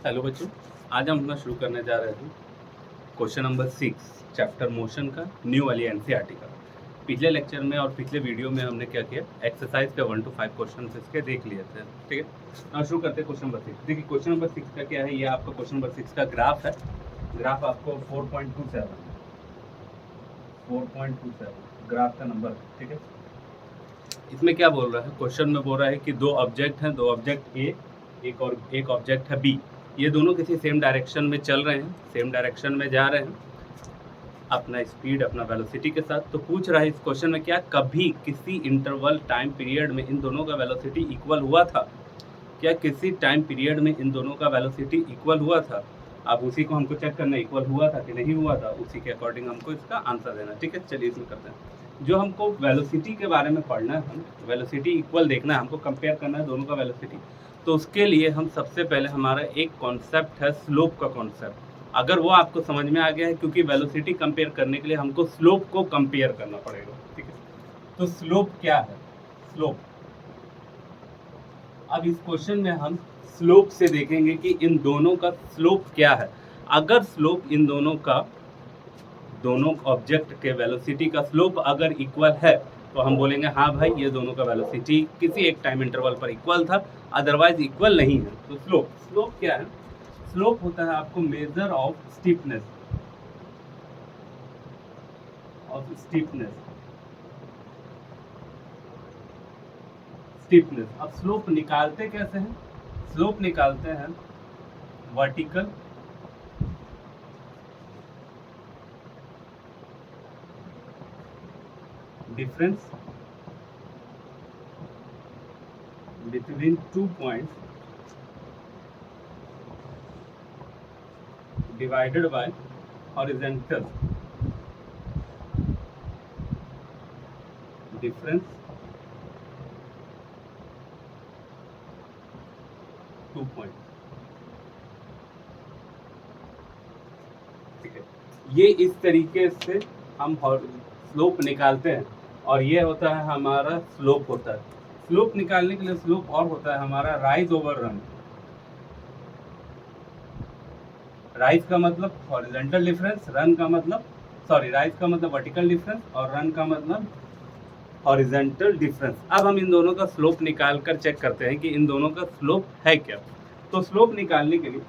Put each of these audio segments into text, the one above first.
Hello बच्चों, आज हम अपना शुरू करने जा रहे हैं क्वेश्चन नंबर 6 चैप्टर मोशन का न्यू वाली एनसीईआरटी का। पिछले लेक्चर में और पिछले वीडियो में हमने क्या किया, एक्सरसाइज के 1 to 5 क्वेश्चन इसके देख लिए थे। ठीक है, अब शुरू करते हैं क्वेश्चन नंबर 6। देखिए क्वेश्चन नंबर 6 का क्या है, ये आपका क्वेश्चन नंबर 6 का ग्राफ है। ग्राफ आपको 4.27 ग्राफ का नंबर। ठीक है, इसमें क्या बोल रहा है, क्वेश्चन में बोल रहा है कि दो ऑब्जेक्ट हैं, दो ऑब्जेक्ट ए एक ऑब्जेक्ट है बी। ये दोनों किसी सेम डायरेक्शन में चल रहे हैं, सेम डायरेक्शन में जा रहे हैं अपना स्पीड अपना वेलोसिटी के साथ। तो पूछ रहा है इस क्वेश्चन में, क्या कभी किसी इंटरवल टाइम पीरियड में इन दोनों का वेलोसिटी इक्वल हुआ था? क्या किसी टाइम पीरियड में इन दोनों का वेलोसिटी इक्वल हुआ था? अब उसी को हमको चेक करना, इक्वल हुआ था कि नहीं हुआ था, उसी के अकॉर्डिंग हमको इसका आंसर देना। ठीक है, चलिए इसमें करते हैं। जो हमको वेलोसिटी के बारे में पढ़ना है, हम वेलोसिटी इक्वल देखना है, हमको कंपेयर करना है दोनों का वेलोसिटी। तो उसके लिए हम सबसे पहले हमारा एक कॉन्सेप्ट है स्लोप का कॉन्सेप्ट। अगर वो आपको समझ में आ गया है, क्योंकि वेलोसिटी कंपेयर करने के लिए हमको स्लोप को कंपेयर करना पड़ेगा। ठीक है, तो स्लोप क्या है? स्लोप, अब इस क्वेश्चन में हम स्लोप से देखेंगे कि इन दोनों का स्लोप क्या है। अगर स्लोप इन दोनों ऑब्जेक्ट के वेलोसिटी का स्लोप अगर इक्वल है तो हम बोलेंगे हाँ भाई ये दोनों का वेलोसिटी किसी एक टाइम इंटरवल पर इक्वल था, अदरवाइज इक्वल नहीं है। तो स्लोप क्या है? स्लोप होता है आपको मेजर ऑफ स्टीपनेस, स्टीपनेस। अब स्लोप निकालते कैसे हैं? स्लोप निकालते हैं vertical difference between 2 points divided by horizontal difference 2 points। ठीक है, ये इस तरीके से हम स्लोप निकालते हैं और ये होता है हमारा स्लोप होता है। स्लोप निकालने के लिए स्लोप और होता है हमारा राइज ओवर रन। राइज का मतलब हॉरिजॉन्टल डिफरेंस, रन का मतलब राइज का मतलब वर्टिकल डिफरेंस और रन का मतलब हॉरिजॉन्टल डिफरेंस। अब हम इन दोनों का स्लोप निकाल कर चेक करते हैं कि इन दोनों का स्लोप है क्या। तो स्लोप निकालने के लिए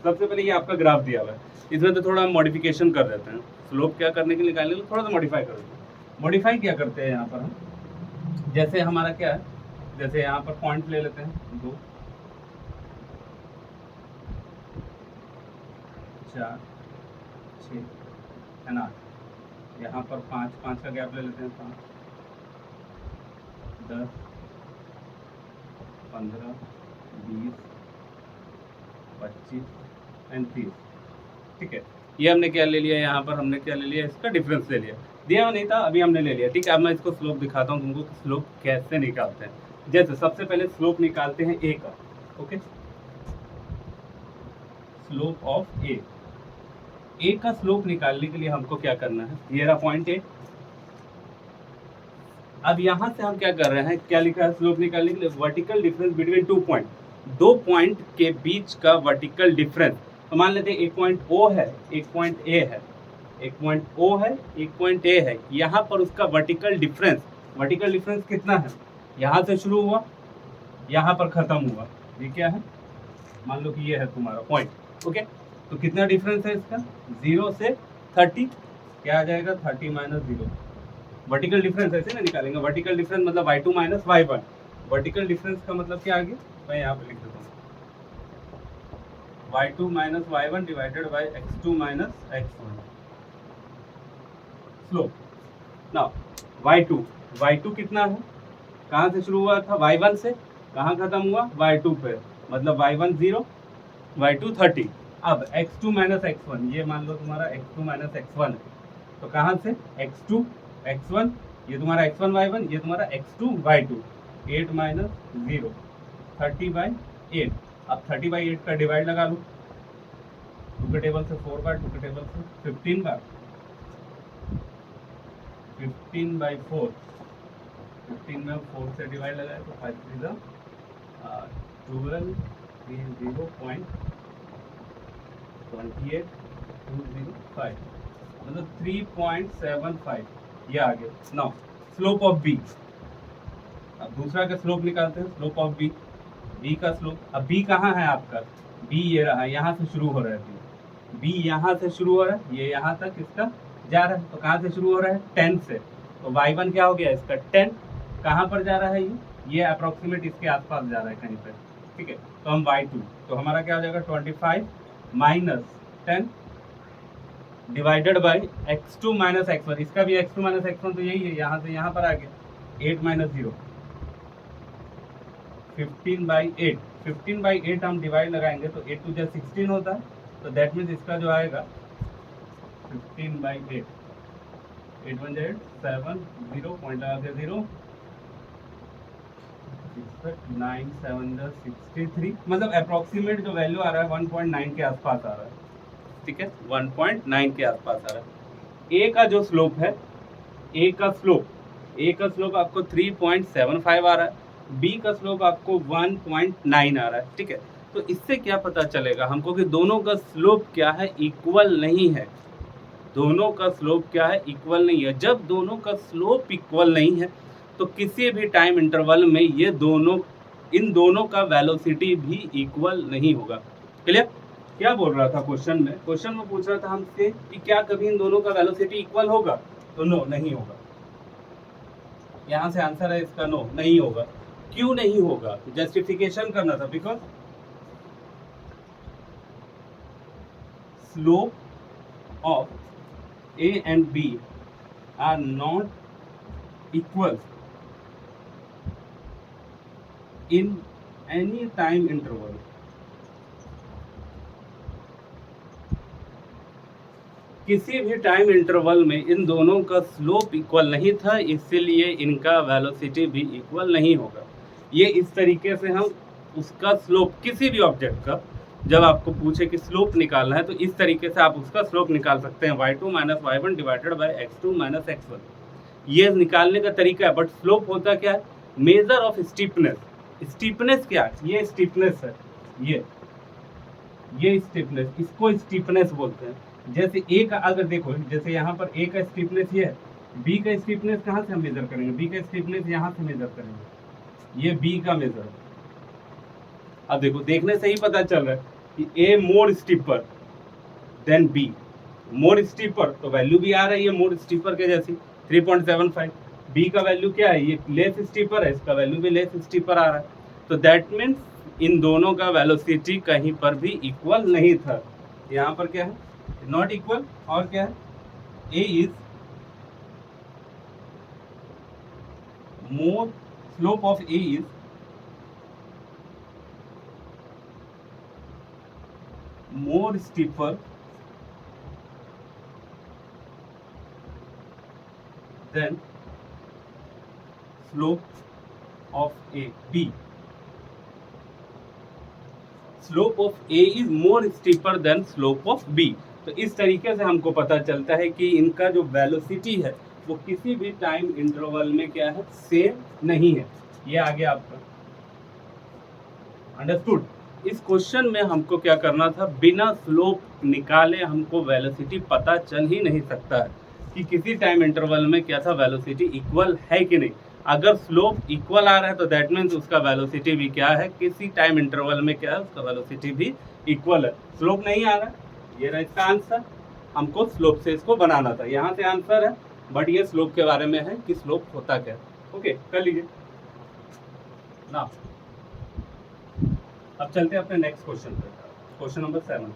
सबसे पहले ये आपका ग्राफ दिया हुआ है, इसमें तो थोड़ा हम मॉडिफिकेशन कर देते हैं। स्लोप क्या करने के लिए निकालने के लिए थोड़ा सा मॉडिफाई कर देते हैं। मॉडिफाई क्या करते हैं यहाँ पर हम, जैसे हमारा क्या है, जैसे यहाँ पर पॉइंट ले लेते हैं 2 4 6 है ना, यहाँ पर 5 का गैप ले लेते हैं, 5 10 15 20 25 एंड 30। ठीक है, ये हमने क्या ले लिया, यहाँ पर हमने क्या ले लिया, इसका डिफरेंस ले लिया, दिया नहीं था अभी हमने ले लिया। ठीक है, अब मैं इसको स्लोप दिखाता हूँ तुमको स्लोप कैसे निकालते हैं। जैसे सबसे पहले स्लोप निकालते हैं ए का। ओके, स्लोप ऑफ ए का स्लोप निकालने के लिए हमको क्या करना है, ये रहा पॉइंट ए। अब यहाँ से हम क्या कर रहे हैं, क्या लिखा है स्लोप निकालने के लिए, vertical difference between 2 point, 2 point के बीच का वर्टिकल डिफरेंस। तो मान लेते हैं एक पॉइंट ओ है, एक पॉइंट ए है, एक पॉइंट ओ है, एक पॉइंट ए है। यहाँ पर उसका वर्टिकल डिफरेंस कितना है, यहाँ से शुरू हुआ यहाँ पर खत्म हुआ, ये क्या है, मान लो कि ये है तुम्हारा पॉइंट। ओके, तो कितना डिफरेंस है इसका, 0 से 30, क्या आ जाएगा 30 माइनस 0। वर्टिकल डिफरेंस ऐसे ना निकालेंगे, वर्टिकल डिफरेंस मतलब y2 minus y1। Vertical difference का मतलब क्या आ गया, मैं यहाँ पे लिख देता हूँ, y2 minus y1 divided by x2 minus x1। Slope now y2 कितना है, कहाँ से शुरू हुआ था, y1 से, कहाँ खत्म हुआ, y2 पे, मतलब y1 0, y2 30। अब x2 माइनस x1, ये मान लो तुम्हारा x2 माइनस x1 है, तो कहाँ से x2 x1, ये तुम्हारा x1 y1, ये तुम्हारा x2 y2, 8 माइनस 0, 30/8। अब 30/8 का डिवाइड लगा लो, 2 के टेबल से 4 बार, 2 के टेबल से 15 बार, 15/4, 15 में 4 से डिवाइड लगाए तो 5 3 12, 0.5 28205 मतलब 3.75 ये आ गया। नाउ स्लोप ऑफ बी, अब दूसरा का स्लोप निकालते हैं, स्लोप ऑफ बी, बी का स्लोप। अब बी कहाँ है आपका, बी ये रहा, यहाँ से शुरू हो रहा है बी यहाँ से शुरू हो रहा है, ये यहाँ तक इसका जा रहा है, तो कहाँ से शुरू हो रहा है 10 से, तो y1 क्या हो गया इसका 10, कहाँ पर जा रहा है ये अप्रोक्सीमेट इसके आसपास जा रहा है कहीं पर, ठीक है। तो हम y2, तो हमारा क्या हो जाएगा 25 minus 10 divided by x2 minus x1, इसका भी x2 माइनस x1 तो यही है, यहाँ से यहाँ पर आ गया 8 माइनस 0, 15/8, 15/8 हम डिवाइड लगाएंगे तो 8 टू 16 होता है, तो दैट मीन्स इसका जो आएगा 15/8, 8 1 8 7 0 पॉइंट लगा के 0 9 7 63, मतलब अप्रोक्सीमेट जो वैल्यू आ रहा है 1.9 के आसपास आ रहा है, ठीक है 1.9 के आसपास आ रहा है। ए का जो स्लोप है, ए का स्लोप आपको 3.75 आ रहा है, बी का स्लोप आपको 1.9 आ रहा है, ठीक है। तो इससे क्या पता चलेगा हमको कि दोनों का स्लोप क्या है, इक्वल नहीं है, दोनों का स्लोप क्या है, इक्वल नहीं है। जब दोनों का स्लोप इक्वल नहीं है तो किसी भी टाइम इंटरवल में ये दोनों, इन दोनों का वेलोसिटी भी इक्वल नहीं होगा। क्लियर? क्या बोल रहा था क्वेश्चन में पूछ रहा था हमसे कि क्या कभी इन दोनों का वेलोसिटी इक्वल होगा, तो नो, नहीं होगा। यहाँ से आंसर है इसका नो, नहीं होगा। क्यों नहीं होगा, जस्टिफिकेशन करना था, because slope of A and B are not equal in any time interval. किसी भी टाइम इंटरवल में इन दोनों का स्लोप इक्वल नहीं था, इसलिए इनका वेलोसिटी भी इक्वल नहीं होगा। ये इस तरीके से हम उसका स्लोप, किसी भी ऑब्जेक्ट का जब आपको पूछे कि स्लोप निकालना है तो इस तरीके से आप उसका स्लोप निकाल सकते हैं, y2 minus y1 divided by x2 minus x1, ये निकालने का तरीका है। बट स्लोप होता क्या है, मेजर ऑफ स्टीपनेस। स्टीपनेस क्या है, ये स्टीपनेस है, ये स्टीपनेस, इसको स्टीपनेस बोलते हैं। जैसे ए का अगर देखो, जैसे यहाँ पर ए का स्टीपनेस ये है, बी का स्टीपनेस कहाँ से हम मेजर करेंगे, बी का स्टीपनेस यहाँ से मेजर करेंगे, ये बी का मेजर है। अब देखो, देखने से ही पता चल रहा है कि ए मोर स्टीपर देन बी, मोर स्टीपर तो वैल्यू भी आ रही है मोर स्टीपर के जैसी 3.75, बी का वैल्यू क्या है, ये लेस स्टीपर है, इसका वैल्यू भी लेस स्टीपर आ रहा है। तो दैट मीन्स इन दोनों का वेलोसिटी कहीं पर भी इक्वल नहीं था। यहाँ पर क्या है, नॉट इक्वल, और क्या है, A is more, slope of A is more steeper than slope of A. B. Slope of A is more steeper than slope of B. तो इस तरीके से हमको पता चलता है कि इनका जो वेलोसिटी है वो किसी भी टाइम इंटरवल में क्या है, सेम नहीं है। ये आ गया आपका, अंडरस्टूड। इस क्वेश्चन में हमको क्या करना था, बिना स्लोप निकाले हमको वेलोसिटी पता चल ही नहीं सकता है कि किसी टाइम इंटरवल में क्या था, वेलोसिटी इक्वल है कि नहीं। अगर स्लोप इक्वल आ रहा है तो दैट मीन्स उसका वेलोसिटी भी क्या है, किसी टाइम इंटरवल में क्या है, उसका वेलोसिटी भी इक्वल है। स्लोप नहीं आ रहा है, ये रहा इसका आंसर। हमको स्लोप से इसको बनाना था, यहाँ से आंसर है, बट ये स्लोप के बारे में है कि स्लोप होता क्या। ओके, कर लीजिए ना। अब चलते हैं अपने नेक्स्ट क्वेश्चन पे, क्वेश्चन नंबर 7।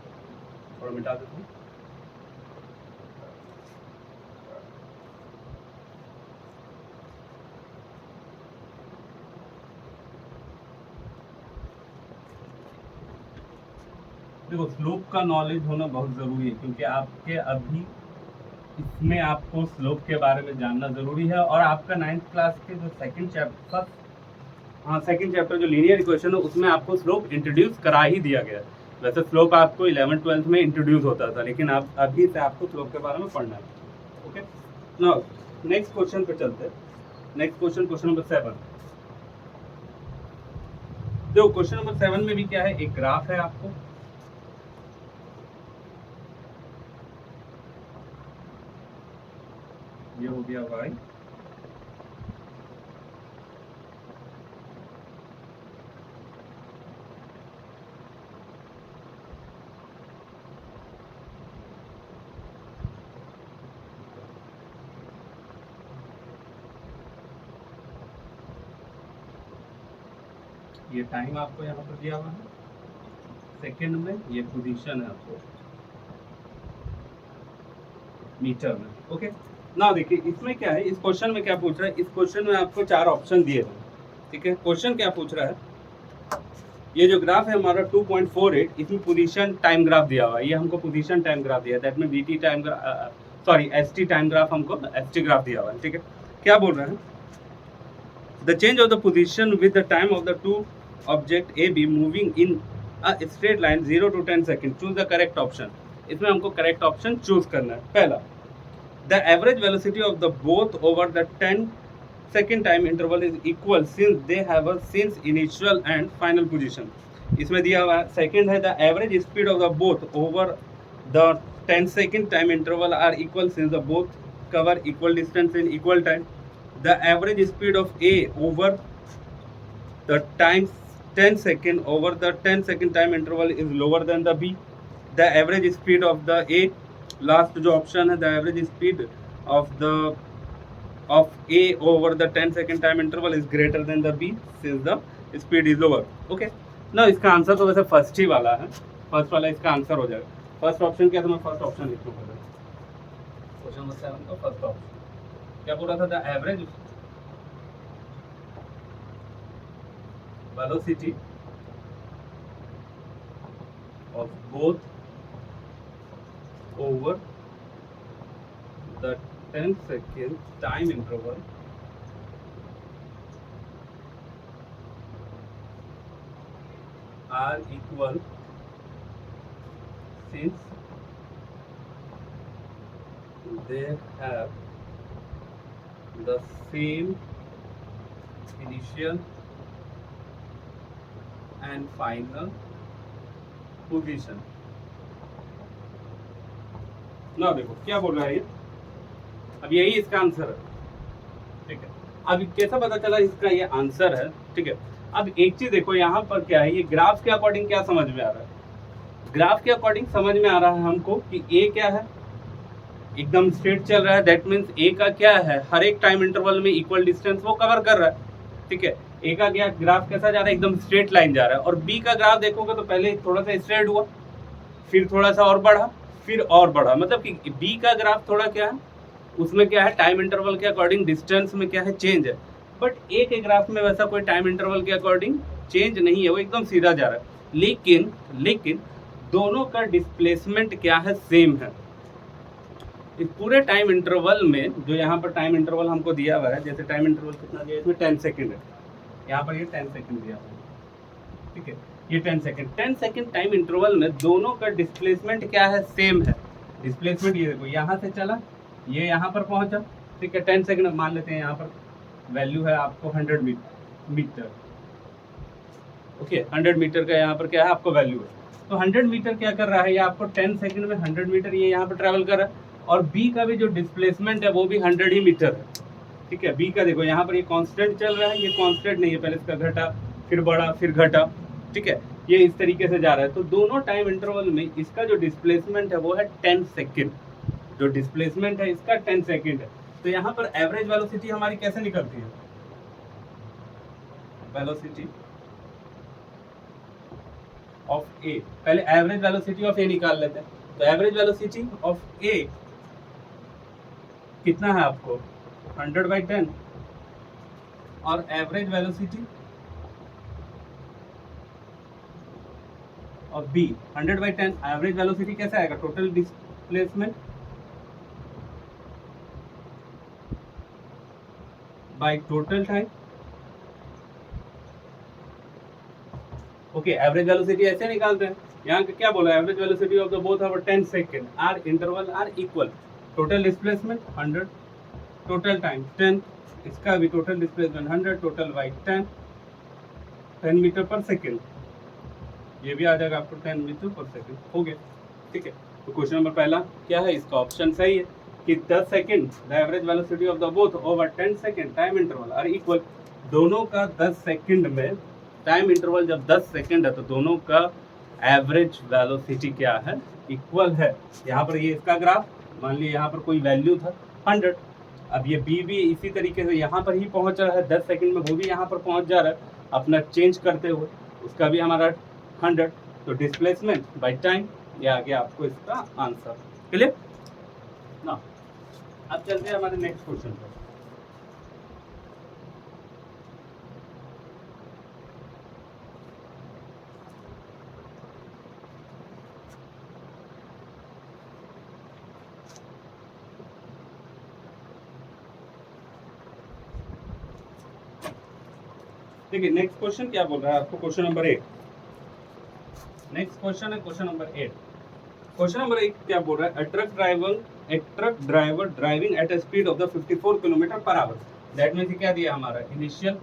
थोड़ा मिटा देते हैं। देखो, स्लोप का नॉलेज होना बहुत ज़रूरी है, क्योंकि आपके अभी इसमें आपको स्लोप के बारे में जानना ज़रूरी है। और आपका 9th क्लास के जो सेकंड चैप्टर जो लीनियर इक्वेशन है उसमें आपको स्लोप इंट्रोड्यूस करा ही दिया गया है। वैसे स्लोप आपको 11th 12th में इंट्रोड्यूस होता था, लेकिन आप अभी से आपको स्लोप के बारे में पढ़ना है। ओके, नाउ नेक्स्ट क्वेश्चन पे चलते हैं। Next question number 7। देखो, क्वेश्चन नंबर 7 में भी क्या है, एक ग्राफ है आपको, ये हो गया y, ये टाइम आपको यहाँ पर दिया हुआ है सेकंड में, ये पोजीशन है आपको मीटर में। ओके ना, देखिए इसमें क्या है, इस क्वेश्चन में क्या पूछ रहा है, इस क्वेश्चन में आपको 4 ऑप्शन दिए हैं। ठीक है, क्वेश्चन क्या पूछ रहा है, ये जो ग्राफ है हमारा 2.48, इसमें पोजीशन टाइम ग्राफ दिया हुआ है, ये हमको पोजीशन टाइम ग्राफ दिया है, that mean dt time sorry ST time graph, हमको एसटी ग्राफ दिया हुआ है। ठीक है, क्या बोल रहे हैं, the change of the position with the time of the two object A be moving in a straight line 0 to 10 second, choose the correct option. इसमें हमको करेक्ट ऑप्शन चूज करना है। पहला, the average velocity of the both over the 10-second time interval is equal since they have a since initial and final position। इसमें दिया हुआ है second है, the average speed of the both over the 10-second time interval are equal since the both cover equal distance in equal time। the average speed of A over the time 10 second over the 10-second time interval is lower than the B। the average speed of the A, last जो option है, the average speed of A over the 10 second time interval is greater than the B since the speed is lower. Okay ना, इसका answer तो वैसे first ही वाला है, first वाला इसका आंसर हो जाएगा। फर्स्ट ऑप्शन क्या था, मैं फर्स्ट ऑप्शन लिख लूँ पहले, क्वेश्चन नंबर 7 का फर्स्ट ऑप्शन क्या बोल रहा था, the average velocity of both over the 10-second time interval are equal since they have the same initial and final position। ना देखो क्या बोल रहा है ये, अब यही इसका आंसर है। ठीक है, अब कैसा पता चला इसका ये आंसर है। ठीक है, अब एक चीज देखो यहाँ पर क्या है, ये ग्राफ के अकॉर्डिंग क्या समझ में आ रहा है, ग्राफ के अकॉर्डिंग समझ में आ रहा है हमको कि ए क्या है, एकदम स्ट्रेट चल रहा है, दैट मीन्स ए का क्या है, हर एक टाइम इंटरवल में इक्वल डिस्टेंस वो कवर कर रहा है। ठीक है, ए का क्या ग्राफ कैसा जा रहा है, एकदम स्ट्रेट लाइन जा रहा है, और बी का ग्राफ देखोगे तो पहले थोड़ा सा स्ट्रेट हुआ, फिर थोड़ा सा और बढ़ा, फिर और बढ़ा, मतलब कि बी का ग्राफ थोड़ा क्या है, उसमें क्या है टाइम इंटरवल के अकॉर्डिंग डिस्टेंस में क्या है चेंज है, बट ए के ग्राफ में वैसा कोई टाइम इंटरवल के अकॉर्डिंग चेंज नहीं है, वो एकदम सीधा जा रहा है। लेकिन दोनों का डिस्प्लेसमेंट क्या है, सेम है। इस पूरे टाइम इंटरवल में जो यहाँ पर टाइम इंटरवल हमको दिया हुआ है, जैसे टाइम इंटरवल कितना दिया है इसमें 10 सेकेंड है, यहाँ पर ये 10 सेकेंड दिया हुआ है। ठीक है, ये 10 सेकेंड टाइम इंटरवल में दोनों का डिस्प्लेसमेंट क्या है, सेम है। डिस्प्लेसमेंट ये देखो, यहाँ से चला, ये यहाँ पर पहुंचा। ठीक है, 10 सेकेंड मान लेते हैं, यहाँ पर वैल्यू है आपको 100 मीटर। ओके, 100 मीटर का यहाँ पर क्या है आपको वैल्यू है, तो 100 मीटर क्या कर रहा है, ये आपको 10 सेकेंड में 100 मीटर ये यहाँ पर ट्रैवल कर रहा है, और बी का भी जो डिस्प्लेसमेंट है वो भी 100 ही मीटर है। ठीक है, बी का देखो यहाँ पर ये कांस्टेंट चल रहा है, ये कांस्टेंट नहीं है, पहले इसका घटा फिर बढ़ा फिर घटा। ठीक है, ये इस तरीके से जा रहा है, तो दोनों टाइम इंटरवल में इसका जो डिस्प्लेसमेंट है वो है 10 सेकेंड, जो डिस्प्लेसमेंट है इसका 10 सेकेंड है। तो यहाँ पर एवरेज वेलोसिटी हमारी कैसे निकलती है, वेलोसिटी ऑफ ए, पहले एवरेज वेलोसिटी ऑफ ए निकाल लेते हैं। तो एवरेज वेलोसिटी ऑफ ए कितना है आपको 100/10, और एवरेज वेलोसिटी और बी 100/10। एवरेज वेलोसिटी कैसा आएगा, total displacement by total time. Okay, average velocity ऐसे निकालते हैं, यहाँ क्या बोला, average velocity of the both over 10 second are interval are equal, total displacement 100, total time 10, इसका भी total displacement 100, total by 10 metre per second, ये भी आ जाएगा आपको 10 मीटर पर सेकेंड। हो गया। ठीक है, तो क्वेश्चन नंबर पहला क्या है, इसका ऑप्शन सही है। कि 10 second the average velocity of the both over 10 second time interval are equal, दोनों का 10 सेकंड में टाइम इंटरवल जब 10 सेकंड है तो दोनों का एवरेज वेलोसिटी क्या है, इक्वल है। यहाँ पर ये इसका ग्राफ, मान लीजिए यहाँ पर कोई वैल्यू था 100, अब ये बी भी इसी तरीके से यहाँ पर ही पहुँच रहा है 10 सेकंड में, वो भी यहाँ पर पहुँच जा रहा है अपना चेंज करते हुए, उसका भी हमारा 100, तो डिस्प्लेसमेंट बाय टाइम, ये आ गया आपको इसका आंसर। क्लियर ना। अब चलते हैं हमारे नेक्स्ट क्वेश्चन पर। देखिए नेक्स्ट क्वेश्चन क्या बोल रहा है आपको, क्वेश्चन नंबर 8। नेक्स्ट क्वेश्चन है क्वेश्चन नंबर 8। क्वेश्चन नंबर 8 क्या बोल रहा है, a truck driver driving at a speed of the 54 kilometre per our, that means क्या दिया हमारा initial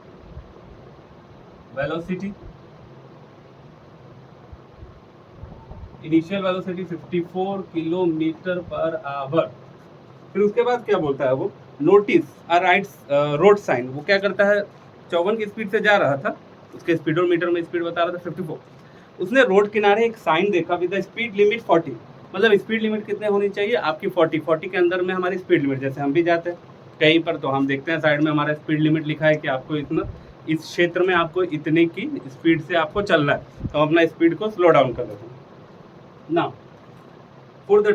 velocity 54 kilometre per our. फिर उसके बाद क्या बोलता है वो, नोटिस राइट्स रोड साइन, वो क्या करता है 54 की स्पीड से जा रहा था, उसके स्पीडोमीटर में स्पीड बता रहा था 54, उसने रोड किनारे एक साइन देखा विद द स्पीड लिमिट 40, मतलब स्पीड लिमिट कितने होनी चाहिए आपकी 40 के अंदर में हमारी स्पीड लिमिट, जैसे हम भी जाते हैं कहीं पर तो हम देखते हैं साइड में हमारा स्पीड लिमिट लिखा है कि आपको इतना, इस क्षेत्र में आपको इतने की स्पीड से आपको चलना है, तो हम अपना स्पीड को स्लो डाउन कर देते हैं ना। फॉर द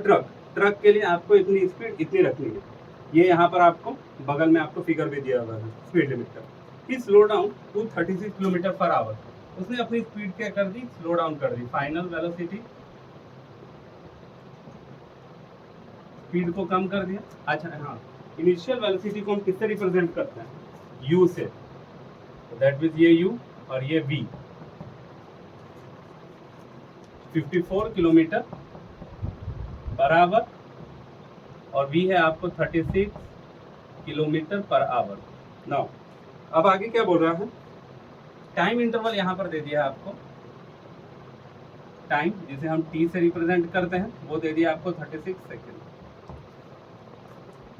ट्रक के लिए आपको इतनी स्पीड इतनी रखनी है, ये यहाँ पर आपको बगल में आपको फिगर भी दिया हुआ है स्पीड लिमिट का। He slow down to 36 kilometre per hour, उसने अपनी स्पीड क्या कर दी, स्लो डाउन कर दी। फाइनल वेलोसिटी, स्पीड को कम कर दिया। अच्छा हाँ, इनिशियल वेलोसिटी को हम किससे रिप्रेजेंट करते हैं, u से, दैट मींस ये u और ये v, 54 किलोमीटर पर आवर और v है आपको 36 किलोमीटर पर आवर। नाउ अब आगे क्या बोल रहा है, टाइम इंटरवल यहाँ पर दे दिया है आपको, टाइम जिसे हम t से रिप्रेजेंट करते हैं वो दे दिया आपको 36 second.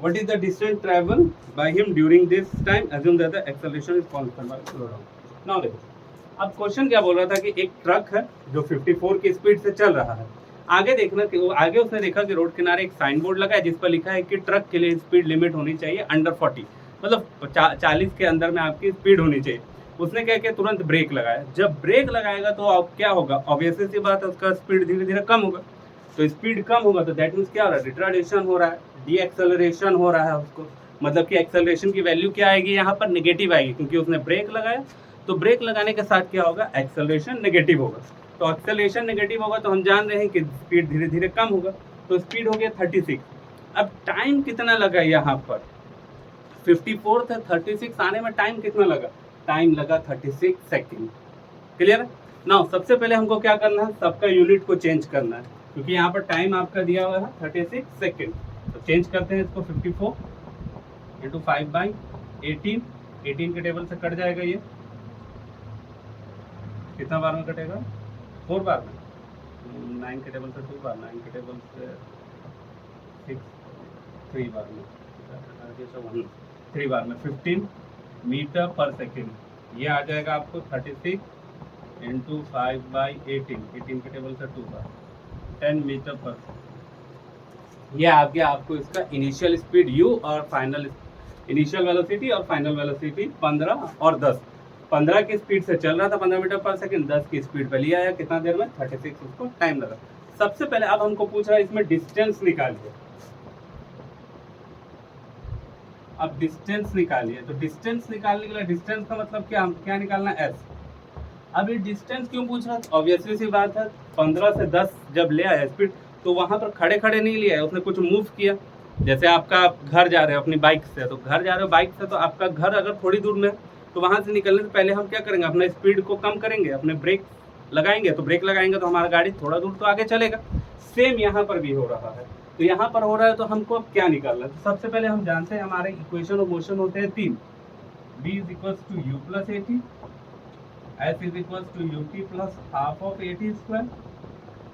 What is the distance travel by him during this time? Assume that the acceleration is constant by slow down. Now देखो, अब क्वेश्चन क्या बोल रहा था कि एक ट्रक है जो 54 की स्पीड से चल रहा है। आगे देखना कि वो आगे उसने देखा कि रोड किनारे एक साइन बोर्ड लगा है जिस पर लिखा है कि ट्रक के लिए स्पीड लिमिट होनी चाहिए अंडर 40, मतलब 40 के अंदर में आपकी स्पीड होनी चाहिए। उसने क्या किया, तुरंत ब्रेक लगाया। जब ब्रेक लगाएगा तो अब क्या होगा, ऑब्वियसली सी बात है उसका स्पीड धीरे धीरे कम होगा, तो स्पीड कम होगा तो दैट मीन्स क्या हो रहा है, रिट्रार्डेशन हो रहा है, डी एक्सेलरेशन हो रहा है उसको, मतलब कि एक्सेलरेशन की वैल्यू क्या आएगी यहाँ पर, नेगेटिव आएगी, क्योंकि उसने ब्रेक लगाया। तो ब्रेक लगाने के साथ क्या होगा, एक्सेलरेशन नेगेटिव होगा। तो एक्सेलरेशन नेगेटिव होगा तो हम जान रहे हैं कि स्पीड धीरे धीरे कम होगा, तो स्पीड हो गया 36। अब टाइम कितना लगा यहाँ पर, 54 से 36 आने में टाइम कितना लगा, टाइम लगा 36 सेकेंड। क्लियर है ना। सबसे पहले हमको क्या करना है, सबका यूनिट को चेंज करना है, क्योंकि यहाँ पर टाइम आपका दिया हुआ है 36 सेकेंड। तो चेंज करते हैं इसको, 54 इंटू 5/18, 18 के टेबल से कट जाएगा, ये कितना बार में कटेगा, 4 बार में, 9 के टेबल से 2 बार, 9 के टेबल से 6, 3 बार में, 3 बार में 15 मीटर पर सेकेंड, ये आ जाएगा आपको 36 इंटू 5/18, 18 के टेबल से 2 बार, 10 मीटर पर। ये आ गया आपको इसका इनिशियल स्पीड u और फाइनल इनिशियल वेलोसिटी और फाइनल वेलोसिटी 15 और 10। 15 की स्पीड से चल रहा था 15 मीटर पर सेकंड, 10 की स्पीड पे लिया है, कितना देर में, 36, उसको टाइम लगा। सबसे पहले अब हमको पूछ रहा है इसमें डिस्टेंस निकालिए। अब डिस्टेंस निकालिए, तो डिस्टेंस निकालने के लिए डिस्टेंस का मतलब क्या निकालना है, s। अब ये डिस्टेंस क्यों पूछ रहा है, ऑब्वियसली सी बात है, 15 से 10 जब ले आया स्पीड तो वहाँ पर खड़े खड़े नहीं लिया है, उसने कुछ मूव किया। जैसे आपका घर जा रहे हो अपनी बाइक से, तो घर जा रहे हो बाइक से, तो आपका घर अगर थोड़ी दूर में है तो वहाँ से निकलने से पहले हम क्या करेंगे, अपना स्पीड को कम करेंगे, अपने ब्रेक लगाएंगे। तो ब्रेक लगाएंगे तो हमारा गाड़ी थोड़ा दूर तो आगे चलेगा। सेम यहाँ पर भी हो रहा है, तो यहाँ पर हो रहा है तो हमको अब क्या निकालना है। तो सबसे पहले हम जानते हैं हमारे इक्वेशन ऑफ मोशन होते हैं 3, b is equals to u plus at, s is equals to ut plus half of at square,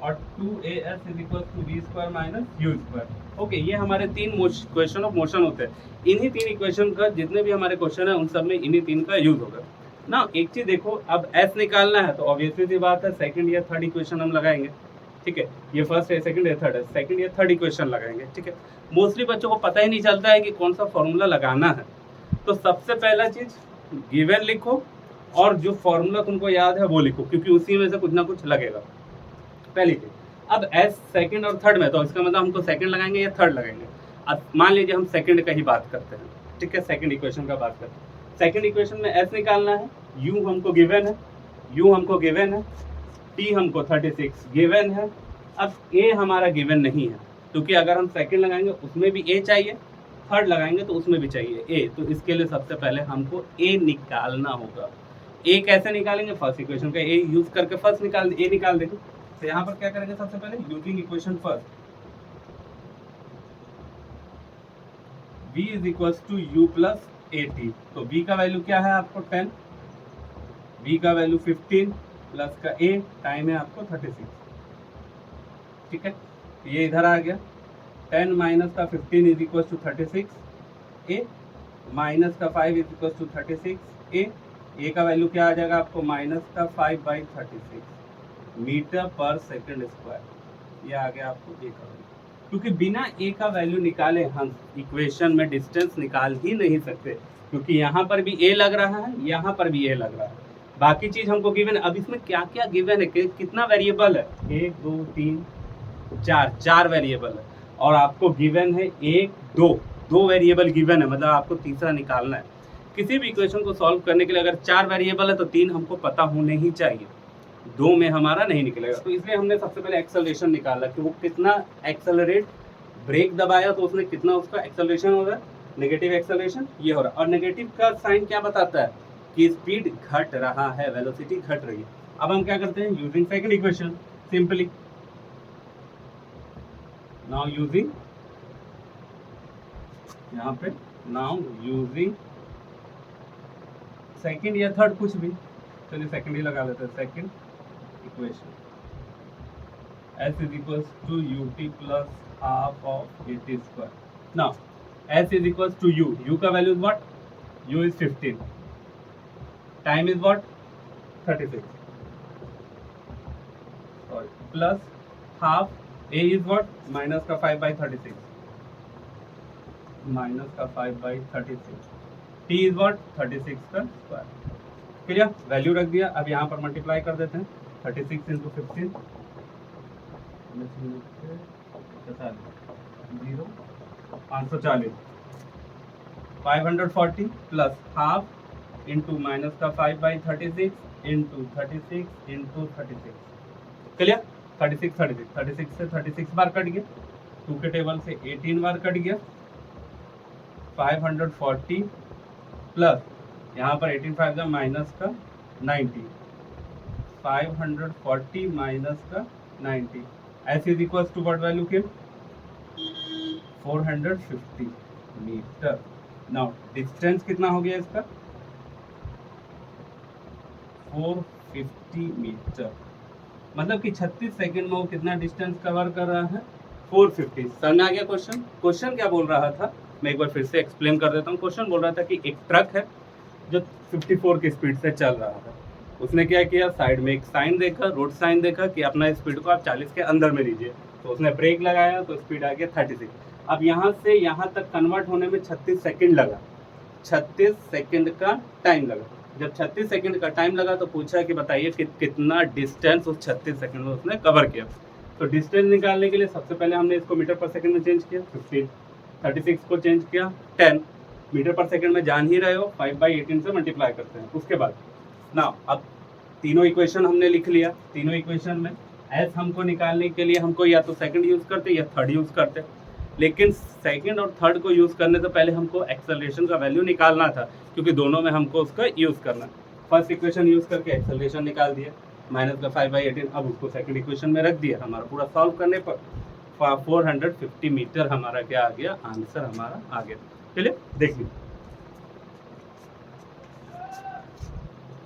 और 2as is equal to v square minus u square. Okay, ये हमारे तीन क्वेश्चन ऑफ मोशन होते हैं। इन्हीं तीन इक्वेशन का जितने भी हमारे क्वेश्चन है उन सब में इन्हीं तीन का यूज होगा ना। एक चीज देखो, अब s निकालना है तो ऑब्वियसली सी बात है सेकंड या थर्ड इक्वेशन हम लगाएंगे, ठीक है। ये फर्स्ट है, सेकंड है, थर्ड है, सेकंड या थर्ड इक्वेशन लगाएंगे, ठीक है। मोस्टली बच्चों को पता ही नहीं चलता है कि कौन सा फॉर्मूला लगाना है। तो सबसे पहला चीज गिवन लिखो और जो फॉर्मूला तुमको याद है वो लिखो, क्योंकि उसी में से कुछ ना कुछ लगेगा। पहली चीज, अब एस सेकंड और थर्ड में, तो इसका मतलब हमको सेकंड लगाएंगे या थर्ड लगाएंगे। अब मान लीजिए हम सेकंड का ही बात करते हैं, ठीक है, सेकंड इक्वेशन का बात करते हैं। सेकंड इक्वेशन में एस निकालना है, यू हमको गिवन है, यू हमको गिवन है, टी हमको 36 गिवन है। अब ए हमारा गिवन नहीं है, क्योंकि अगर हम सेकंड लगाएंगे उसमें भी ए चाहिए, थर्ड लगाएंगे तो उसमें भी चाहिए ए। तो इसके लिए सबसे पहले हमको ए निकालना होगा। ए कैसे निकालेंगे? फर्स्ट इक्वेशन का ए यूज करके फर्स्ट ए निकाल देंगे। तो यहाँ पर क्या करेंगे? सबसे पहले using equation first, v is equal to u plus a t. तो v का वैल्यू क्या है आपको 10, v का वैल्यू 15 प्लस का a टाइम है आपको 36, ठीक है। ये इधर आ गया, 10 माइनस का 15 is equal to 36 a minus का 5 इज इक्वल टू 36 a का वैल्यू क्या आ जाएगा आपको? माइनस का 5/36 मीटर पर सेकंड स्क्वायर। ये आ गया आपको a का वैल्यू। क्योंकि बिना a का वैल्यू निकाले हम इक्वेशन में डिस्टेंस निकाल ही नहीं सकते, क्योंकि यहाँ पर भी a लग रहा है, यहाँ पर भी a लग रहा है। बाकी चीज हमको गिवन है। अब इसमें क्या क्या गिवन है, कितना वेरिएबल है? 1 2 3 4 वेरिएबल है, और आपको गिवन है 1 2 वेरिएबल गिवन है, मतलब आपको तीसरा निकालना है। किसी भी इक्वेशन को सॉल्व करने के लिए अगर 4 वेरिएबल है तो 3 हमको पता होने ही चाहिए, 2 में हमारा नहीं निकलेगा। तो इसलिए हमने सबसे पहले एक्सेलरेशन निकाला कि वो कितना एक्सेलरेट, ब्रेक दबाया तो उसने कितना उसका एक्सेलरेशन हो रहा है, नेगेटिव एक्सेलरेशन ये हो रहा है। और नेगेटिव का साइन क्या बताता है? कि स्पीड घट रहा है, वेलोसिटी घट रही है। अब हम क्या करते हैं? Using second equation, simply now using, यहाँ पे नाउ यूजिंग सेकंड या थर्ड कुछ भी, चलिए सेकंड ही लगा लेते हैं। Second equation s is equals to ut plus half of at square. Now s is equals to u का value is what? u is 15, time is what? 36, sorry, plus half a is what? minus का 5/36, minus का 5/36, t is what? 36 का square. Clear? Value रख दिया। अब यहाँ पर multiply कर देते हैं, 36 into 15 540 540 plus half into minus का 5/36 इंटू 36 इंटू 36। क्लियर? 36 से 36 बार कट गया, 2 के टेबल से 18 बार कट गया। 540 प्लस यहाँ पर 18 5 का माइनस का 90, 540 माइनस का 90। s is equal to what value के? 450 मीटर। नाउ डिस्टेंस कितना हो गया इसका? 450 मीटर, मतलब कि 36 सेकंड में वो कितना डिस्टेंस कवर कर रहा है? 450। समझ में आ गया क्वेश्चन? क्वेश्चन क्या बोल रहा था मैं एक बार फिर से एक्सप्लेन कर देता हूँ। क्वेश्चन बोल रहा था कि एक ट्रक है जो 54 की स्पीड से चल रहा था। उसने क्या किया? साइड में एक साइन देखा, रोड साइन देखा कि अपना स्पीड को आप 40 के अंदर में लीजिए, तो उसने ब्रेक लगाया तो स्पीड आ गया 36। अब यहाँ से यहाँ तक कन्वर्ट होने में 36 सेकंड लगा, 36 सेकंड का टाइम लगा। जब 36 सेकंड का टाइम लगा तो पूछा कि बताइए कि कितना डिस्टेंस उस 36 सेकंड में उसने कवर किया। तो डिस्टेंस निकालने के लिए सबसे पहले हमने इसको मीटर पर सेकंड में चेंज किया, 15, 36 को चेंज किया 10, मीटर पर सेकंड में जान ही रहे हो, 5/18 से मल्टीप्लाई करते हैं। उसके बाद ना अब तीनों इक्वेशन हमने लिख लिया। तीनों इक्वेशन में एस हमको निकालने के लिए हमको या तो सेकंड यूज करते या थर्ड यूज करते, लेकिन सेकंड और थर्ड को यूज करने से पहले हमको एक्सेलरेशन का वैल्यू निकालना था, क्योंकि दोनों में हमको उसका यूज करना। फर्स्ट इक्वेशन यूज करके एक्सेलरेशन निकाल दिया, माइनस का 5/18। अब उसको सेकंड इक्वेशन में रख दिया। हमारा पूरा सॉल्व करने पर 450 मीटर हमारा क्या आ गया? आंसर हमारा आ गया। चलिए देख लीजिए।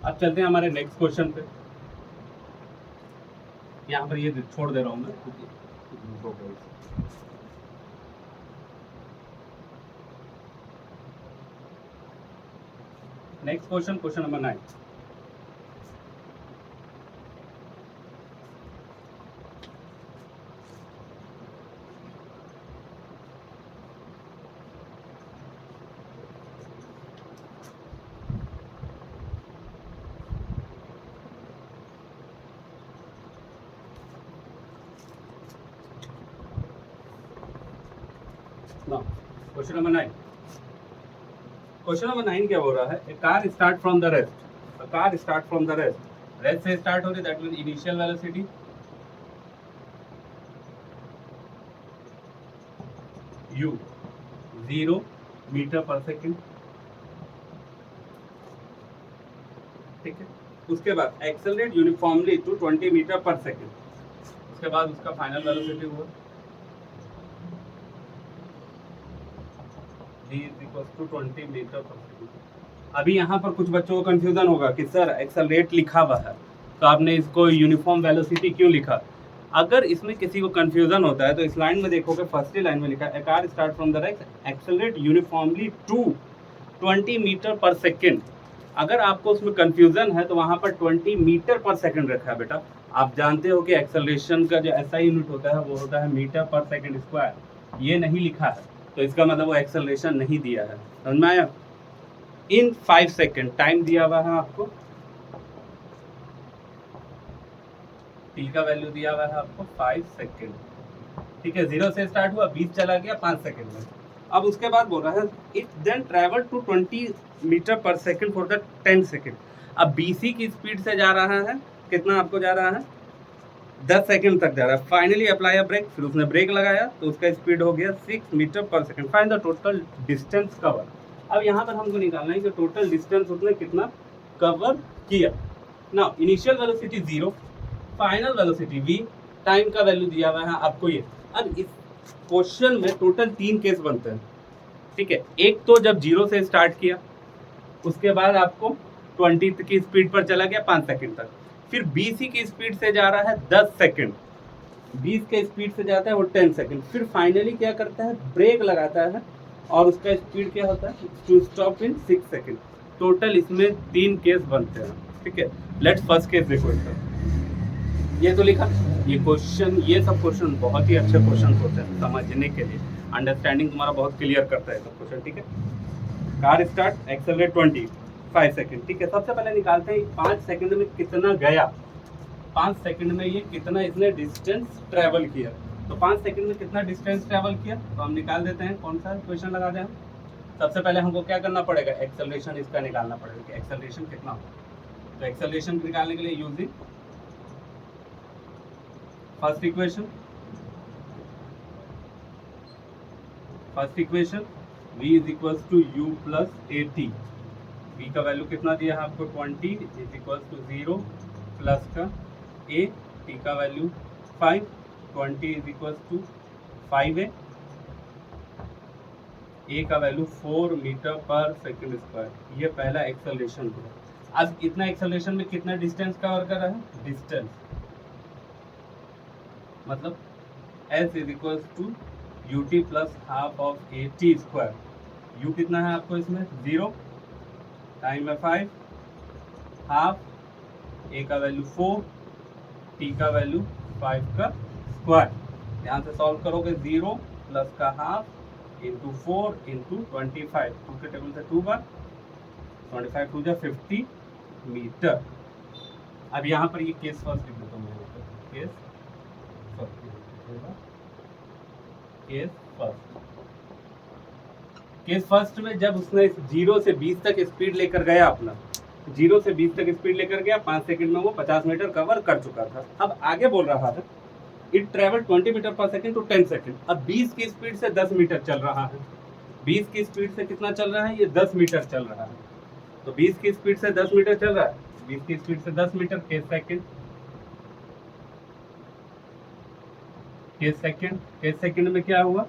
अब चलते हैं हमारे नेक्स्ट क्वेश्चन पे। यहाँ पर ये छोड़ दे रहा हूँ मैं क्योंकि हो गया। Next question, question number 9। Question number 9। Question number 9 क्या बोल रहा है? A car start from the rest, a car start from the rest से स्टार्ट हो रही, that mean initial velocity u 0 metre per second, ठीक है। उसके बाद accelerate uniformly to 20 metre per second, उसके बाद उसका फाइनल वेलोसिटी हुआ v = 20 मीटर पर सेकेंड। अभी यहाँ पर कुछ बच्चों को कंफ्यूजन होगा कि सर एक्सेलरेट लिखा हुआ है तो आपने इसको यूनिफॉर्म वेलोसिटी क्यों लिखा? अगर इसमें किसी को कंफ्यूजन होता है तो इस लाइन में देखोगे, फर्स्ट लाइन में लिखा है, a car start from the rest accelerate uniformly to 20 metre per second. अगर आपको उसमें कंफ्यूजन है तो वहाँ पर 20 मीटर पर सेकेंड रखा है बेटा। आप जानते हो कि एक्सेलरेशन का जो ऐसा यूनिट होता है वो होता है मीटर पर सेकेंड स्क्वायर, ये नहीं लिखा है तो इसका मतलब वो एक्सेलरेशन नहीं दिया है। समझ में आया? इन 5 सेकेंड टाइम दिया हुआ है आपको, टी का वैल्यू दिया हुआ है आपको 5 सेकेंड, ठीक है। 0 से स्टार्ट हुआ, 20 चला गया 5 सेकेंड में। अब उसके बाद बोल रहा है it then travel to 20 metre per second for the 10 second. अब बीसी की स्पीड से जा रहा है, कितना आपको जा रहा है? 10 सेकेंड तक जा रहा है। फाइनली अप्लाई अ ब्रेक, फिर उसने ब्रेक लगाया तो उसका स्पीड हो गया 6 metre per second. Find the total distance cover. अब यहाँ पर हमको निकालना है कि टोटल डिस्टेंस उसने कितना कवर किया। ना initial velocity 0, final velocity v, time का वैल्यू दिया हुआ है आपको ये। अब इस क्वेश्चन में टोटल 3 केस बनते हैं, ठीक है। एक तो जब 0 से स्टार्ट किया, उसके बाद आपको 20 की स्पीड पर चला गया 5 सेकंड तक, फिर 20 की स्पीड से जा रहा है 10 सेकंड, 20 के स्पीड से जाता है वो 10 सेकंड, फिर फाइनली क्या करता है? ब्रेक लगाता है और उसका स्पीड क्या होता है? To stop in 6 second. Total इसमें 3 केस बनते हैं, ठीक है। लेट्स फर्स्ट केस देखो इसका। ये तो लिखा, ये क्वेश्चन, ये सब क्वेश्चन बहुत ही अच्छे क्वेश्चन होते हैं समझने के लिए, अंडरस्टैंडिंग तुम्हारा बहुत क्लियर करता है सब क्वेश्चन, ठीक है। कार स्टार्ट, एक्सेलरेट 25 सेकंड, ठीक है। सबसे पहले निकालते हैं 5 सेकंड में कितना गया, 5 सेकंड में ये कितना इसने डिस्टेंस ट्रेवल किया। तो 5 सेकंड में कितना डिस्टेंस ट्रेवल किया तो हम निकाल देते हैं। कौन सा क्वेश्चन लगा दें हम? सबसे पहले हमको क्या करना पड़ेगा? एक्सेलरेशन इसका निकालना पड़ेगा कि एक्सेलरेशन कितना हो। तो एक्सेलरेशन निकालने के लिए using first equation v is equals to u plus at। v का वैल्यू कितना दिया है आपको? 20 इज इक्वल्स टू 0 प्लस का a, t का value 5, 20 is equals to 5a, a का value 4 metre per second square. ये पहला एक्सेलरेशन हुआ। अब इतना एक्सेलरेशन में कितना डिस्टेंस कवर कर रहा है? डिस्टेंस मतलब s is equals to ut plus half of at square. u कितना है आपको इसमें? 0, टाइम है 5, हाफ, a का वैल्यू 4, t का वैल्यू 5 का स्क्वायर। यहाँ से सॉल्व करोगे 0 प्लस का हाफ इंटू 4 इंटू 25, 2 के टेबल से 2 बार, 25 टू जा 50 मीटर। अब यहाँ पर ये केस फर्स्ट लिख देता हूँ मैं, केस फर्स्ट में जब उसने 0 से 20 तक स्पीड लेकर गया, अपना 0 से 20 तक स्पीड लेकर गया, 5 सेकंड में वो 50 मीटर कवर कर चुका था। अब आगे बोल रहा है it travel 20 metre per second to 10 second. अब 20 की स्पीड से 10 मीटर चल रहा है। 20 की स्पीड से कितना चल रहा है? ये 10 मीटर चल रहा है। तो 20 की स्पीड से 10 मीटर चल रहा है, 20 की स्पीड से 10 मीटर, केस सेकंड में क्या हुआ?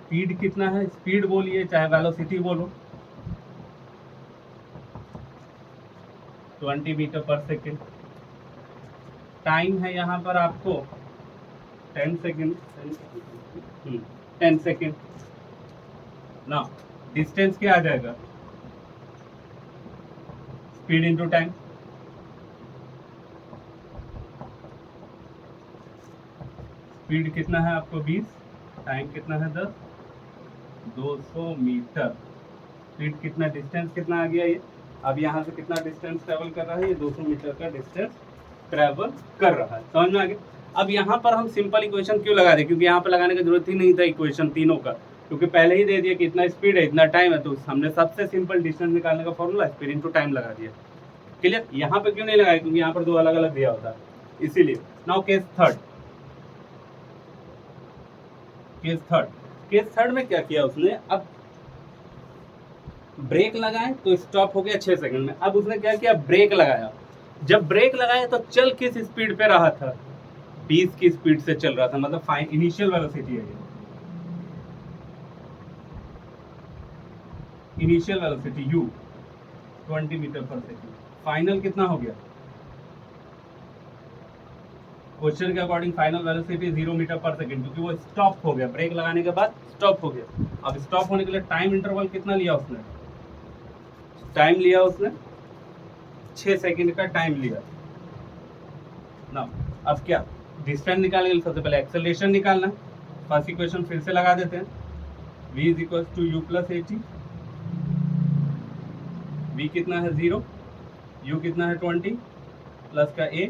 स्पीड कितना है? स्पीड बोलिए चाहे वेलोसिटी बोलो, 20 मीटर पर सेकंड। टाइम है यहाँ पर आपको 10 सेकेंड, 10 सेकेंड ना। डिस्टेंस क्या आ जाएगा, स्पीड इंटू टाइम। स्पीड कितना है आपको 20, टाइम कितना है 10, 200 मीटर। स्पीड कितना, डिस्टेंस कितना आ गया ये, अब यहाँ से कितना डिस्टेंस ट्रेवल कर रहा है, ये 200 मीटर का डिस्टेंस ट्रेवल कर रहा है। समझ में आ गया। अब यहाँ पर हम सिंपल इक्वेशन क्यों लगा दें, क्योंकि यहाँ पर लगाने की जरूरत ही नहीं था इक्वेशन तीनों का, क्योंकि पहले ही दे दिया कि इतना स्पीड है इतना टाइम है, तो हमने सबसे सिंपल डिस्टेंस निकालने का फॉर्मूला स्पीड इंटू टाइम लगा दिया। क्लियर। यहाँ पे क्यों नहीं लगाया, क्योंकि यहाँ पर दो अलग अलग दिया होता है, इसीलिए। Now case third, case third में क्या किया उसने, अब ब्रेक लगाए तो स्टॉप हो गया 6 सेकंड में। अब उसने क्या किया, ब्रेक लगाया। जब ब्रेक लगाया तो चल किस स्पीड पे रहा था, 20 की स्पीड से चल रहा था, मतलब इनिशियल वेलोसिटी है ये, initial velocity u 20 metre per second. Final कितना हो गया, क्वेश्चन के according final velocity 0 metre per second, क्योंकि वो स्टॉप हो गया, ब्रेक लगाने के बाद स्टॉप हो गया। अब स्टॉप होने के लिए टाइम इंटरवल कितना लिया उसने, टाइम लिया उसने 6 सेकंड का टाइम लिया ना। अब क्या, डिस्टेंस निकालने के लिए सबसे पहले एक्सेलरेशन निकालना है। फर्स्ट इक्वेशन फिर से लगा देते हैं, v is equal to u plus a t. v कितना है 0, u कितना है 20 प्लस का a,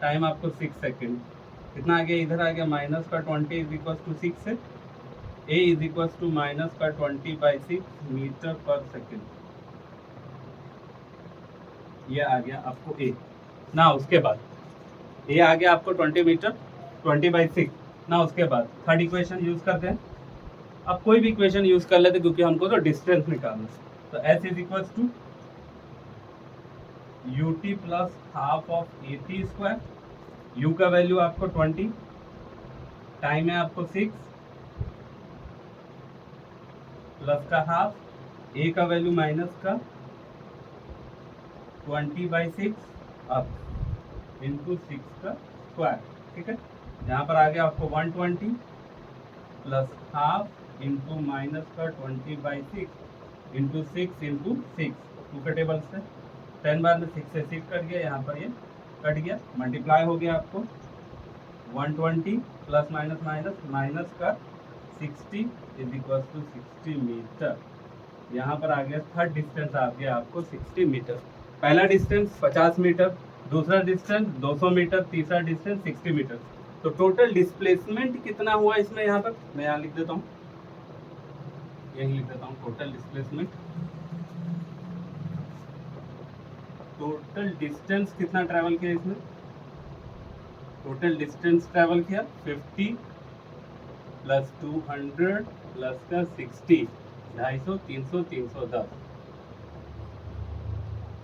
टाइम आपको 6 सेकेंड, कितना आ गया, इधर आ गया माइनस का 20 इज इक्वल टू 6 से a is equal to minus का 20/6 मीटर पर सेकेंड। ये आ गया आपको a ना। उसके बाद ये आ गया आपको 20 मीटर 20/6 ना। उसके बाद थर्ड इक्वेशन यूज करते हैं। अब कोई भी इक्वेशन यूज कर लेते, क्योंकि हमको तो डिस्टेंस निकालना है। तो s is equal to ut plus half of a t square. u का वैल्यू आपको 20, टाइम है आपको 6 प्लस का हाफ, a का वैल्यू माइनस का 20/6 अब इंटू 6 का स्क्वायर। ठीक है, यहाँ पर आ गया आपको 120 प्लस हाफ इंटू माइनस का 20/6 इंटू 6 इंटू 6, टू का टेबल से 10 बार में 6 से 6 कट गया, यहाँ पर ये कट गया, मल्टीप्लाई हो गया आपको 120 प्लस माइनस माइनस माइनस का 60 इज इक्वल टू 60 मीटर। यहाँ पर आ गया थर्ड डिस्टेंस आ गया आपको 60 मीटर। पहला डिस्टेंस 50 मीटर, दूसरा डिस्टेंस 200 मीटर, तीसरा डिस्टेंस 60 मीटर। तो टोटल डिस्प्लेसमेंट कितना हुआ इसमें, यहाँ पर मैं यहाँ लिख देता हूँ, यही लिख देता हूँ, टोटल डिस्प्लेसमेंट। टोटल डिस्टेंस कितना ट्रैवल किया इसमें, टोटल डिस्टेंस ट्रैवल किया 50 प्लस 200 प्लस का 60, 250, 300, 310,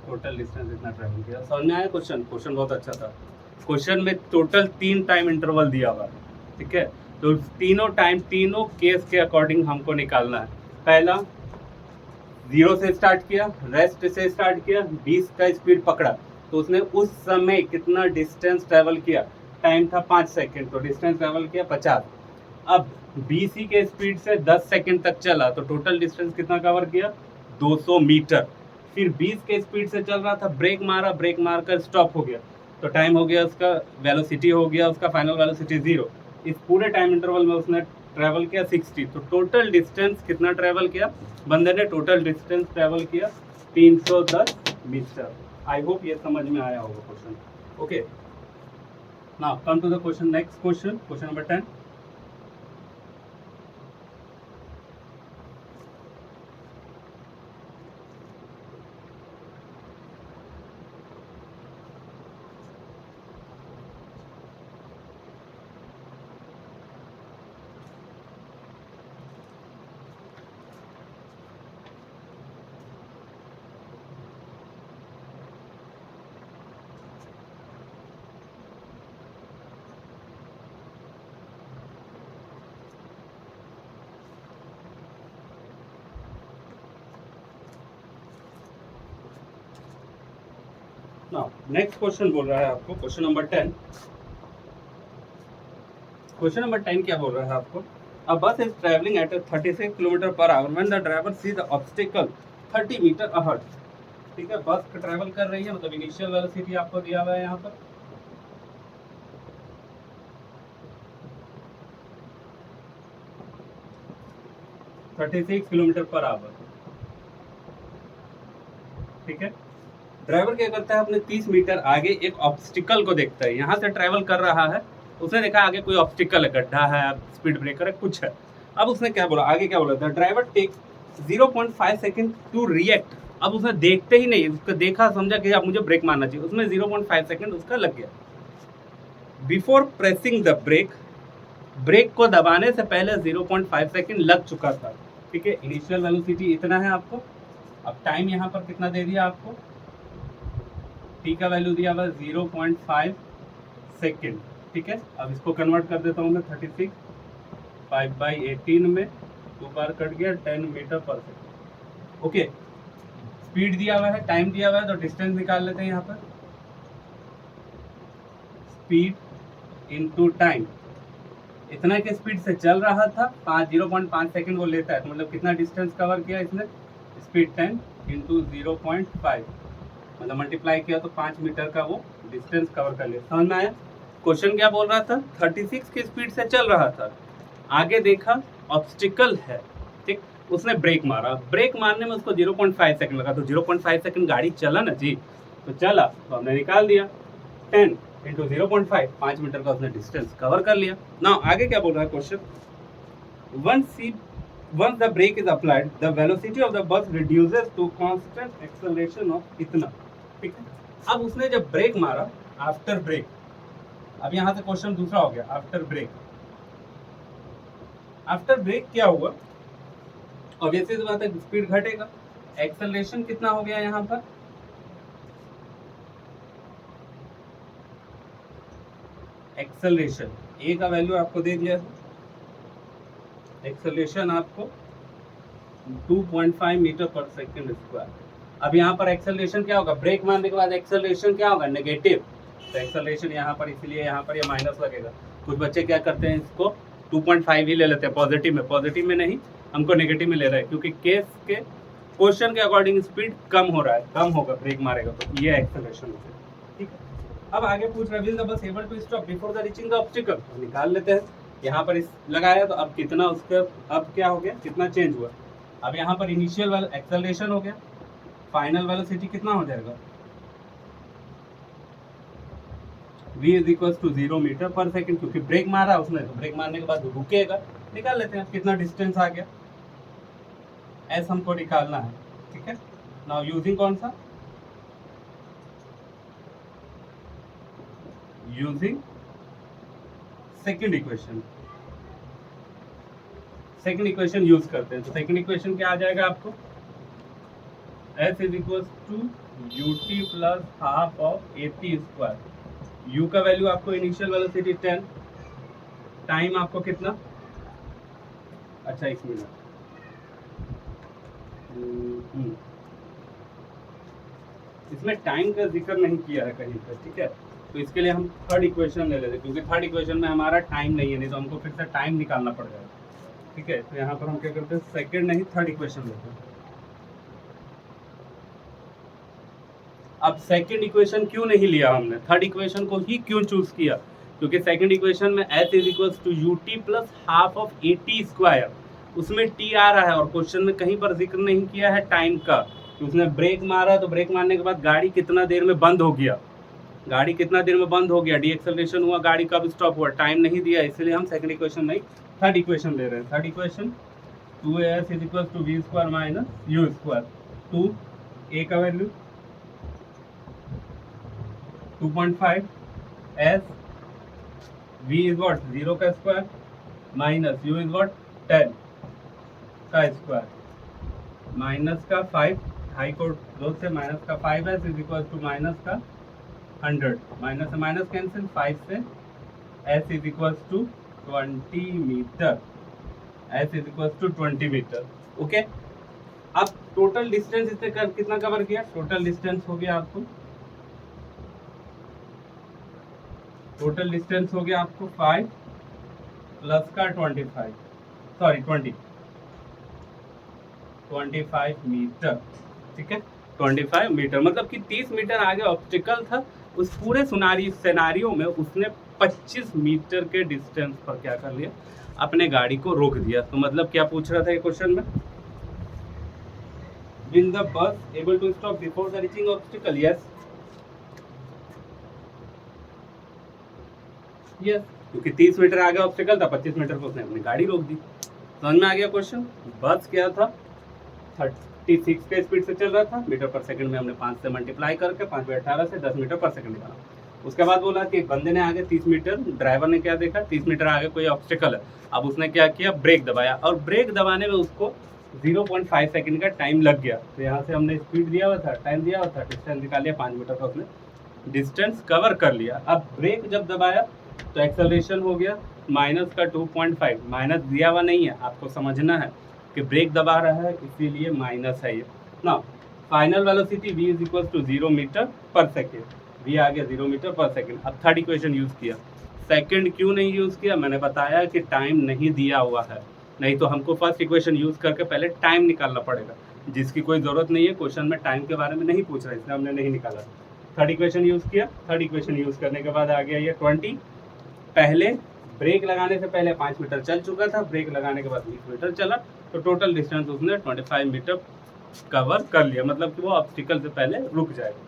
टोटल डिस्टेंस इतना ट्रैवल किया। समझ में आया क्वेश्चन, क्वेश्चन बहुत अच्छा था। क्वेश्चन में टोटल 3 टाइम इंटरवल दिया हुआ है, ठीक है। तो तीनों टाइम, तीनों केस के अकॉर्डिंग हमको निकालना है। पहला 0 से स्टार्ट किया, रेस्ट से स्टार्ट किया, 20 का स्पीड पकड़ा, तो उसने उस समय कितना डिस्टेंस ट्रैवल किया, टाइम था 5 सेकेंड, तो डिस्टेंस ट्रैवल किया 50। अब 20 के स्पीड से 10 सेकेंड तक चला, तो टोटल डिस्टेंस कितना कवर किया, 200 मीटर। फिर 20 के स्पीड से चल रहा था, ब्रेक मारा, ब्रेक मारकर स्टॉप हो गया, तो टाइम हो गया उसका, वेलोसिटी हो गया उसका, फाइनल वेलोसिटी 0। इस पूरे टाइम इंटरवल में उसने ट्रैवल किया 60। तो टोटल डिस्टेंस कितना ट्रैवल किया बंदे ने, टोटल डिस्टेंस ट्रैवल किया 310 मीटर। आई होप ये समझ में आया होगा question. Okay, now come to the question, next question, question number 10। Now next question बोल रहा है आपको, क्वेश्चन नंबर 10। क्वेश्चन नंबर 10 क्या बोल रहा है आपको, a bus is travelling at 36 kilometre per hour when the driver see the obstacle 30 metre ahead. ठीक है, बस ट्रैवल कर रही है, मतलब इनिशियल वेलोसिटी आपको दिया हुआ है यहाँ पर। (36 किलोमीटर पर आवर। ठीक है, ड्राइवर क्या करता है, अपने 30 मीटर आगे एक ऑब्स्टिकल को देखता है, यहाँ से ट्रैवल कर रहा है, उसने देखा आगे कोई ऑब्स्टिकल है, गड्ढा है, स्पीड ब्रेकर है, कुछ है। अब उसने क्या बोला, आगे क्या बोला था, driver take 0.5 second to react. अब उसने देखते ही नहीं, उसको देखा, समझा कि अब मुझे ब्रेक मारना चाहिए, उसमें 0.5 सेकेंड उसका लग गया। Before pressing the brake, brake को दबाने से पहले 0.5 सेकेंड लग चुका था। ठीक है, इनिशियल वेलोसिटी इतना है आपको, अब टाइम यहाँ पर कितना दे दिया आपको, टी का वैल्यू दिया हुआ 0.5 सेकेंड। ठीक है, अब इसको कन्वर्ट कर देता हूँ मैं 36, 5/18 में 2 बार कट गया, 10 metre per second. Okay, speed दिया हुआ है, टाइम दिया हुआ है, तो डिस्टेंस निकाल लेते हैं यहाँ पर। स्पीड इनटू टाइम, इतना के स्पीड से चल रहा था, 0.5 सेकेंड वो लेता है, तो मतलब कितना डिस्टेंस कवर किया इसने, स्पीड 10 इंटू 0.5, मतलब मल्टीप्लाई किया तो 5 मीटर का वो डिस्टेंस कवर कर लिया। समझ में आया? क्वेश्चन क्या बोल रहा था, 36 की स्पीड से चल रहा था, आगे देखा ऑब्स्टिकल है, ठीक, उसने ब्रेक मारा, ब्रेक मारने में उसको 0.5 सेकंड लगा, तो 0.5 सेकंड गाड़ी चला ना जी, तो चला, तो हमने निकाल दिया 10 इंटू 0.5, 5 मीटर का उसने डिस्टेंस कवर कर लिया। ना आगे क्या बोल रहा है question, once the brake is applied, the velocity of the bus reduces to constant acceleration of इतना। ठीक है, अब उसने जब ब्रेक मारा, आफ्टर ब्रेक, अब यहाँ से क्वेश्चन दूसरा हो गया, आफ्टर ब्रेक, आफ्टर ब्रेक क्या हुआ, ऑब्वियसली सी बात है स्पीड घटेगा, एक्सेलरेशन कितना हो गया यहाँ पर, एक्सेलरेशन ए का वैल्यू आपको दे दिया है, एक्सेलरेशन आपको 2.5 मीटर पर सेकेंड स्क्वायर। अब यहाँ पर एक्सेलरेशन क्या होगा, ब्रेक मारने के बाद एक्सेलरेशन क्या होगा, नेगेटिव, तो एक्सेलरेशन यहाँ पर, इसलिए यहाँ पर ये माइनस लगेगा। कुछ बच्चे क्या करते हैं, इसको 2.5 ही ले लेते हैं पॉजिटिव में नहीं, हमको नेगेटिव में ले रहे हैं, क्योंकि केस के क्वेश्चन के अकॉर्डिंग स्पीड कम हो रहा है, कम होगा ब्रेक मारेगा तो ये एक्सेलरेशन होगा। ठीक है, अब आगे पूछ रहा है, will the bus able to stop before the reaching the obstacle, तो निकाल लेते हैं। यहाँ पर इस लगाया तो अब कितना उसका, अब क्या हो गया, कितना चेंज हुआ, अब यहाँ पर इनिशियल एक्सेलरेशन हो गया, फाइनल वेलोसिटी कितना हो जाएगा, v is equal to 0 metre per second, क्योंकि ब्रेक मारा उसने, तो ब्रेक मारने के बाद रुकेगा, निकाल लेते हैं कितना डिस्टेंस आ गया, एस हमको निकालना है। ठीक है, नाउ यूजिंग कौन सा, using second equation, second equation use करते हैं, तो सेकेंड इक्वेशन क्या आ जाएगा आपको, s is equal to ut plus half of at square, u का वैल्यू आपको इनिशियल वेलोसिटी 10, टाइम आपको कितना, अच्छा 1 मिनट, इसमें टाइम का जिक्र नहीं किया है कहीं पर। ठीक है, तो इसके लिए हम थर्ड इक्वेशन ले लेते हैं, क्योंकि थर्ड इक्वेशन में हमारा टाइम नहीं है, नहीं तो हमको फिर से टाइम निकालना पड़ जाएगा। ठीक है, तो यहाँ पर हम क्या करते हैं, सेकंड नहीं थर्ड इक्वेशन लेते हैं। अब सेकंड इक्वेशन क्यों नहीं लिया हमने, थर्ड इक्वेशन को ही क्यों चूज किया, क्योंकि सेकंड इक्वेशन में s is equal to ut plus half of at square, उसमें t आ रहा है, और क्वेश्चन में कहीं पर जिक्र नहीं किया है टाइम का, कि उसने ब्रेक मारा, तो ब्रेक मारने के बाद गाड़ी कितना देर में बंद हो गया, गाड़ी कितना देर में बंद हो गया, डी एक्सेलरेशन हुआ, गाड़ी कब स्टॉप हुआ, टाइम नहीं दिया, इसलिए हम सेकंड इक्वेशन नहीं थर्ड इक्वेशन ले रहे हैं। Third equation 2as is equal to v square minus u square, 2 a का value 2.5, s v is what 0 का square minus u is what 10 का स्क्वायर माइनस का 5, हाई को 2 से माइनस का 5s is equal to minus का 100, minus से minus cancel, 5 से s is equal to 20 metre, s is equal to 20 metre. Okay, अब टोटल डिस्टेंस इससे कितना कवर किया, टोटल डिस्टेंस हो गया आपको टोटल डिस्टेंस हो गया आपको 5 प्लस का 25, सॉरी 25 मीटर, ठीक है 25 मीटर, मतलब कि 30 मीटर आगे ऑब्स्टिकल था, उस पूरे सिनारियो में उसने 25 मीटर के डिस्टेंस पर क्या कर लिया, अपने गाड़ी को रोक दिया। तो मतलब क्या पूछ रहा था ये क्वेश्चन में, will the bus able to stop before the reaching obstacle, yes yes, क्योंकि 30 मीटर आगे ऑब्स्टिकल था, 25 मीटर पर उसने अपनी गाड़ी रोक दी। समझ में आ गया क्वेश्चन। बस क्या था 36 के स्पीड से चल रहा था, मीटर पर सेकंड में हमने 5 से मल्टीप्लाई करके 5 बाई 18 से 10 मीटर पर सेकंड निकाला। उसके बाद बोला कि एक बंदे ने आगे 30 मीटर, ड्राइवर ने क्या देखा 30 मीटर आगे कोई ऑब्स्टिकल है, अब उसने क्या किया ब्रेक दबाया, और ब्रेक दबाने में उसको 0.5 सेकंड का टाइम लग गया। तो यहाँ से हमने स्पीड दिया हुआ था, टाइम दिया हुआ था, डिस्टेंस निकाल लिया, 5 मीटर का उसने डिस्टेंस कवर कर लिया। अब ब्रेक जब दबाया तो एक्सेलरेशन हो गया माइनस का 2.5, माइनस दिया हुआ नहीं है, आपको समझना है कि ब्रेक दबा रहा है इसीलिए माइनस है ये ना। Final velocity v is equal to 0 metre per second, v आ गया 0 मीटर पर सेकेंड। अब थर्ड इक्वेशन यूज़ किया, सेकंड क्यों नहीं यूज़ किया, मैंने बताया कि टाइम नहीं दिया हुआ है, नहीं तो हमको फर्स्ट इक्वेशन यूज़ करके पहले टाइम निकालना पड़ेगा, जिसकी कोई ज़रूरत नहीं है, क्वेश्चन में टाइम के बारे में नहीं पूछ रहा है, इसलिए हमने नहीं निकाला। थर्ड इक्वेशन यूज़ किया, थर्ड इक्वेशन यूज़ करने के बाद आ गया ये 20, पहले ब्रेक लगाने से पहले 5 मीटर चल चुका था, ब्रेक लगाने के बाद 20 मीटर चला, तो टोटल डिस्टेंस उसने 25 मीटर कवर कर लिया, मतलब कि वो ऑब्स्टिकल से पहले रुक जाएगा।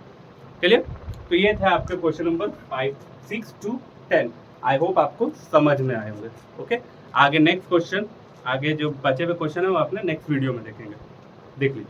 क्लियर। तो ये था आपके question number 5, 6 to 10। I hope आपको समझ में आए होंगे। ओके, आगे नेक्स्ट क्वेश्चन, आगे जो बचे हुए क्वेश्चन है वो अपने नेक्स्ट वीडियो में देखेंगे, देख लीजिए।